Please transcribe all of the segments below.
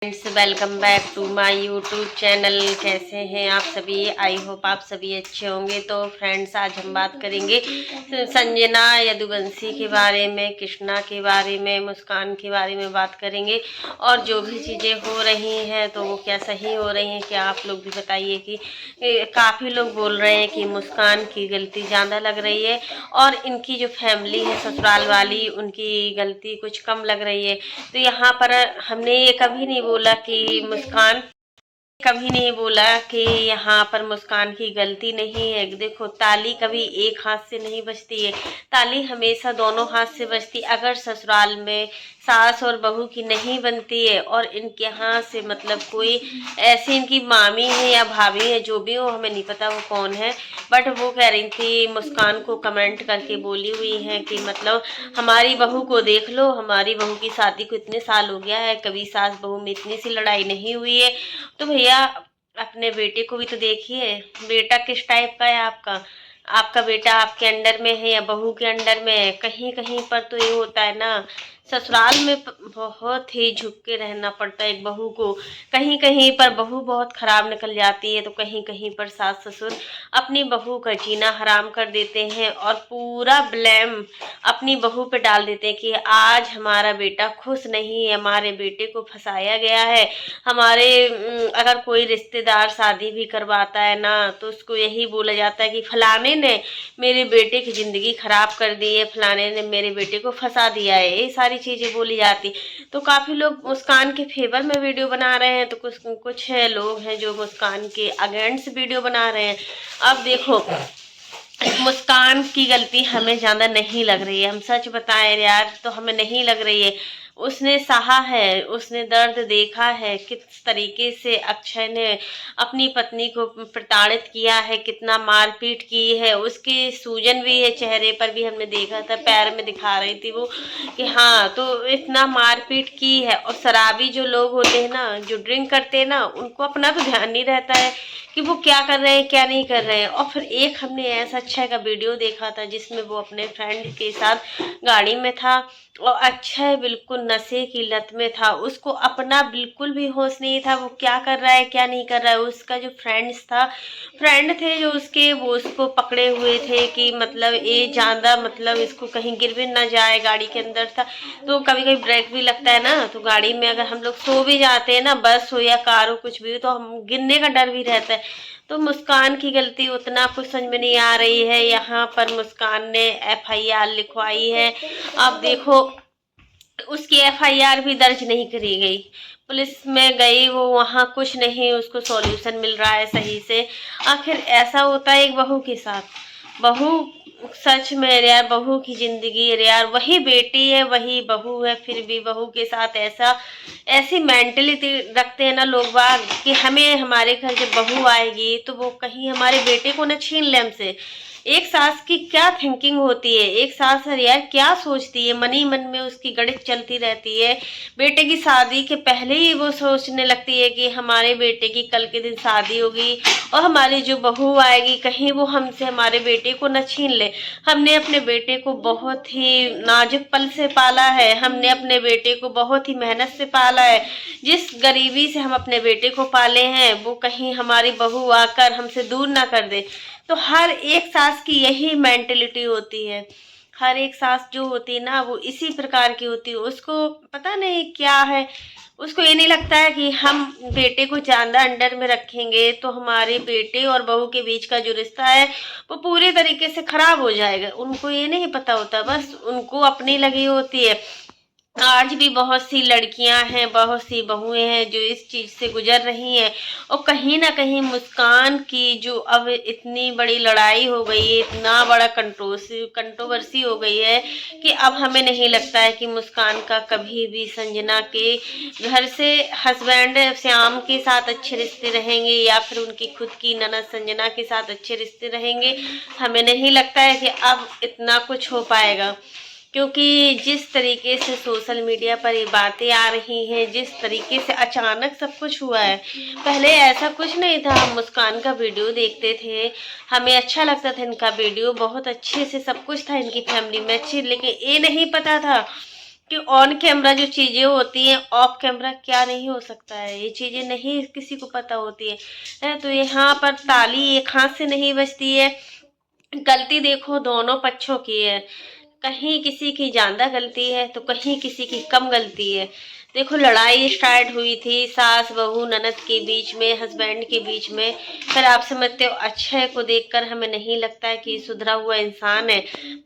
Friends, welcome back to my YouTube channel. कैसे हैं आप सभी? आई होप आप सभी अच्छे होंगे। तो फ्रेंड्स, आज हम बात करेंगे संजना यदुवंशी के बारे में, कृष्णा के बारे में, मुस्कान के बारे में बात करेंगे। और जो भी चीज़ें हो रही हैं तो वो क्या सही हो रही हैं, क्या आप लोग भी बताइए। कि काफ़ी लोग बोल रहे हैं कि मुस्कान की गलती ज़्यादा लग रही है और इनकी जो फैमिली है ससुराल वाली, उनकी गलती कुछ कम लग रही है। तो यहाँ पर हमने ये कभी नहीं बोला कि मुस्कान कभी नहीं बोला कि यहाँ पर मुस्कान की गलती नहीं है। देखो, ताली कभी एक हाथ से नहीं बजती है, ताली हमेशा दोनों हाथ से बजती। अगर ससुराल में सास और बहू की नहीं बनती है और इनके यहाँ से मतलब कोई ऐसी इनकी मामी है या भाभी है, जो भी हो, हमें नहीं पता वो कौन है, बट वो कह रही थी, मुस्कान को कमेंट करके बोली हुई है कि मतलब हमारी बहू को देख लो, हमारी बहू की शादी को इतने साल हो गया है, कभी सास बहू में इतनी सी लड़ाई नहीं हुई है। तो भैया, अपने बेटे को भी तो देखिए, बेटा किस टाइप का है आपका। आपका बेटा आपके अंडर में है या बहू के अंडर में है? कहीं कहीं पर तो ये होता है ना, ससुराल में बहुत ही झुक के रहना पड़ता है एक बहू को। कहीं कहीं पर बहू बहुत खराब निकल जाती है तो कहीं कहीं पर सास ससुर अपनी बहू का जीना हराम कर देते हैं और पूरा ब्लेम अपनी बहू पे डाल देते हैं कि आज हमारा बेटा खुश नहीं है, हमारे बेटे को फंसाया गया है। हमारे अगर कोई रिश्तेदार शादी भी करवाता है ना, तो उसको यही बोला जाता है कि फलाने ने मेरे बेटे की ज़िंदगी खराब कर दी है, फलाने ने मेरे बेटे को फंसा दिया है, ये सारी चीज़ें बोली जाती। तो काफ़ी लोग मुस्कान के फेवर में वीडियो बना रहे हैं, तो कुछ कुछ लोग हैं जो मुस्कान के अगेंस्ट वीडियो बना रहे हैं। अब देखो, मुस्कान की गलती हमें ज़्यादा नहीं लग रही है, हम सच बताएं यार तो हमें नहीं लग रही है। उसने सहा है, उसने दर्द देखा है, किस तरीके से अक्षय ने अपनी पत्नी को प्रताड़ित किया है, कितना मारपीट की है। उसकी सूजन भी है चेहरे पर, भी हमने देखा था, पैर में दिखा रही थी वो कि हाँ, तो इतना मारपीट की है। और शराबी जो लोग होते हैं ना, जो ड्रिंक करते हैं ना, उनको अपना तो ध्यान नहीं रहता है कि वो क्या कर रहे हैं क्या नहीं कर रहे हैं। और फिर एक हमने ऐसा अक्षय का वीडियो देखा था जिसमें वो अपने फ्रेंड के साथ गाड़ी में था और अक्षय बिल्कुल नशे की लत में था, उसको अपना बिल्कुल भी होश नहीं था वो क्या कर रहा है क्या नहीं कर रहा है। उसका जो फ्रेंड थे जो उसके, वो उसको पकड़े हुए थे कि मतलब ये ज़्यादा मतलब इसको कहीं गिर भी ना जाए, गाड़ी के अंदर था। तो कभी कभी ब्रेक भी लगता है ना, तो गाड़ी में अगर हम लोग सो भी जाते हैं ना, बस हो या कार हो कुछ भी हो, तो हम गिरने का डर भी रहता है। तो मुस्कान की गलती उतना कुछ समझ में नहीं आ रही है। यहाँ पर मुस्कान ने एफआईआर लिखवाई है। अब देखो, उसकी एफआईआर भी दर्ज नहीं करी गई, पुलिस में गई वो, वहाँ कुछ नहीं उसको सॉल्यूशन मिल रहा है सही से। आखिर ऐसा होता है एक बहू के साथ। बहू, सच में यार, बहू की जिंदगी है यार, वही बेटी है वही बहू है, फिर भी बहू के साथ ऐसी मेंटलिटी रखते हैं ना लोग बाग कि हमें हमारे घर जब बहू आएगी तो वो कहीं हमारे बेटे को न छीन ले हमसे। एक सास की क्या थिंकिंग होती है, एक सास यार क्या सोचती है, मन ही मन में उसकी गणित चलती रहती है। बेटे की शादी के पहले ही वो सोचने लगती है कि हमारे बेटे की कल के दिन शादी होगी और हमारी जो बहू आएगी कहीं वो हमसे हमारे बेटे को न छीन ले। हमने अपने बेटे को बहुत ही नाजुक पल से पाला है, हमने अपने बेटे को बहुत ही मेहनत से पाला है। जिस गरीबी से हम अपने बेटे को पाले हैं वो कहीं हमारी बहू आकर हमसे दूर ना कर दे। तो हर एक सास की यही मेंटेलिटी होती है, हर एक सास जो होती है ना वो इसी प्रकार की होती है। उसको पता नहीं क्या है, उसको ये नहीं लगता है कि हम बेटे को ज़्यादा अंडर में रखेंगे तो हमारे बेटे और बहू के बीच का जो रिश्ता है वो पूरे तरीके से खराब हो जाएगा। उनको ये नहीं पता होता, बस उनको अपनी लगी होती है। आज भी बहुत सी लड़कियां हैं, बहुत सी बहुएं हैं जो इस चीज से गुजर रही हैं। और कहीं ना कहीं मुस्कान की जो अब इतनी बड़ी लड़ाई हो गई है, इतना बड़ा कंट्रोवर्सी हो गई है कि अब हमें नहीं लगता है कि मुस्कान का कभी भी संजना के घर से हस्बैंड श्याम के साथ अच्छे रिश्ते रहेंगे या फिर उनकी खुद की ननद संजना के साथ अच्छे रिश्ते रहेंगे। हमें नहीं लगता है कि अब इतना कुछ हो पाएगा, क्योंकि जिस तरीके से सोशल मीडिया पर ये बातें आ रही हैं, जिस तरीके से अचानक सब कुछ हुआ है, पहले ऐसा कुछ नहीं था। हम मुस्कान का वीडियो देखते थे, हमें अच्छा लगता था, इनका वीडियो बहुत अच्छे से सब कुछ था, इनकी फैमिली में अच्छी, लेकिन ये नहीं पता था कि ऑन कैमरा जो चीज़ें होती हैं ऑफ कैमरा क्या नहीं हो सकता है, ये चीज़ें नहीं किसी को पता होती है। तो यहाँ पर ताली एक हाथ से नहीं बजती है। गलती देखो दोनों पक्षों की है, कहीं किसी की ज़्यादा गलती है तो कहीं किसी की कम गलती है। देखो लड़ाई स्टार्ट हुई थी सास बहू ननद के बीच में, हस्बैंड के बीच में। फिर आप समझते हो अक्षय को देखकर हमें नहीं लगता है कि सुधरा हुआ इंसान है।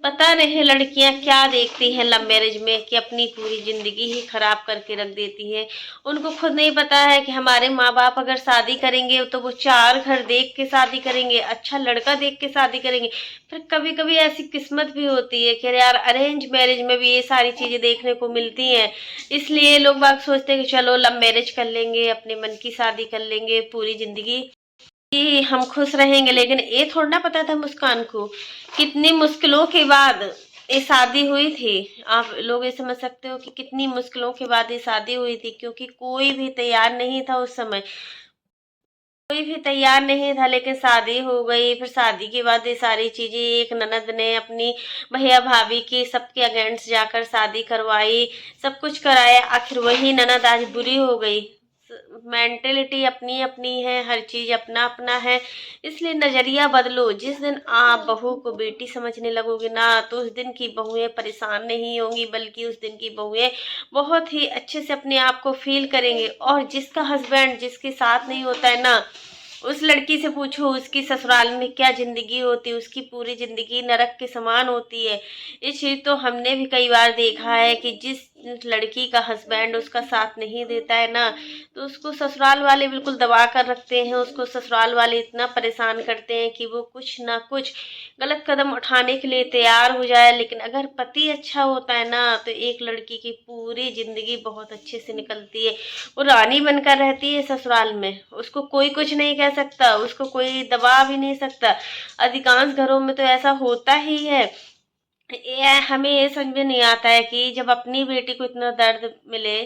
पता नहीं लड़कियां क्या देखती हैं लव मैरिज में कि अपनी पूरी जिंदगी ही खराब करके रख देती हैं। उनको खुद नहीं पता है कि हमारे माँ बाप अगर शादी करेंगे तो वो 4 घर देख के शादी करेंगे, अच्छा लड़का देख के शादी करेंगे। फिर कभी कभी ऐसी किस्मत भी होती है कि यार अरेंज मैरिज में भी ये सारी चीजें देखने को मिलती हैं। इसलिए लोग बाग सोचते हैं कि चलो लव मैरिज कर लेंगे, अपने मन की शादी कर लेंगे, पूरी जिंदगी कि हम खुश रहेंगे। लेकिन ये थोड़ा ना पता था मुस्कान को कितनी मुश्किलों के बाद ये शादी हुई थी। आप लोग ये समझ सकते हो कि कितनी मुश्किलों के बाद ये शादी हुई थी, क्योंकि कोई भी तैयार नहीं था उस समय, कोई भी तैयार नहीं था। लेकिन शादी हो गई, फिर शादी के बाद ये सारी चीजें एक ननद ने अपनी भैया भाभी की सबके अगेंस्ट जाकर शादी करवाई, सब कुछ कराया, आखिर वही ननद आज बुरी हो गई। मेंटेलिटी अपनी अपनी है, हर चीज अपना अपना है। इसलिए नजरिया बदलो। जिस दिन आप बहू को बेटी समझने लगोगे ना, तो उस दिन की बहुएं परेशान नहीं होंगी, बल्कि उस दिन की बहुएं बहुत ही अच्छे से अपने आप को फील करेंगे। और जिसका हस्बैंड जिसके साथ नहीं होता है ना, उस लड़की से पूछो उसकी ससुराल में क्या जिंदगी होती है, उसकी पूरी जिंदगी नरक के समान होती है। ये चीज तो हमने भी कई बार देखा है कि जिस लड़की का हस्बैंड उसका साथ नहीं देता है ना, तो उसको ससुराल वाले बिल्कुल दबा कर रखते हैं, उसको ससुराल वाले इतना परेशान करते हैं कि वो कुछ ना कुछ गलत कदम उठाने के लिए तैयार हो जाए। लेकिन अगर पति अच्छा होता है ना, तो एक लड़की की पूरी जिंदगी बहुत अच्छे से निकलती है। वो रानी बनकर रहती है ससुराल में, उसको कोई कुछ नहीं कह सकता, उसको कोई दबा भी नहीं सकता। अधिकांश घरों में तो ऐसा होता ही है। ये हमें ये समझ में नहीं आता है कि जब अपनी बेटी को इतना दर्द मिले,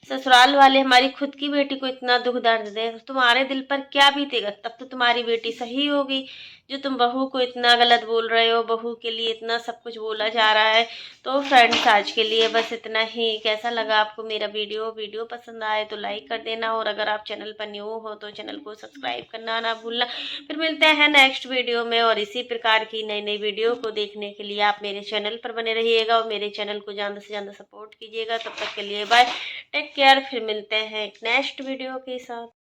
ससुराल वाले हमारी खुद की बेटी को इतना दुख दर्द दें, तो तुम्हारे दिल पर क्या बीतेगा। तब तो तुम्हारी बेटी सही होगी जो तुम बहू को इतना गलत बोल रहे हो, बहू के लिए इतना सब कुछ बोला जा रहा है। तो फ्रेंड्स आज के लिए बस इतना ही। कैसा लगा आपको मेरा वीडियो पसंद आए तो लाइक कर देना, और अगर आप चैनल पर न्यू हो तो चैनल को सब्सक्राइब करना ना भूलना। फिर मिलते हैं नेक्स्ट वीडियो में, और इसी प्रकार की नई नई वीडियो को देखने के लिए आप मेरे चैनल पर बने रहिएगा और मेरे चैनल को ज़्यादा से ज़्यादा सपोर्ट कीजिएगा। तब तक के लिए बाय, टेक केयर। फिर मिलते हैं एक नेक्स्ट वीडियो के साथ।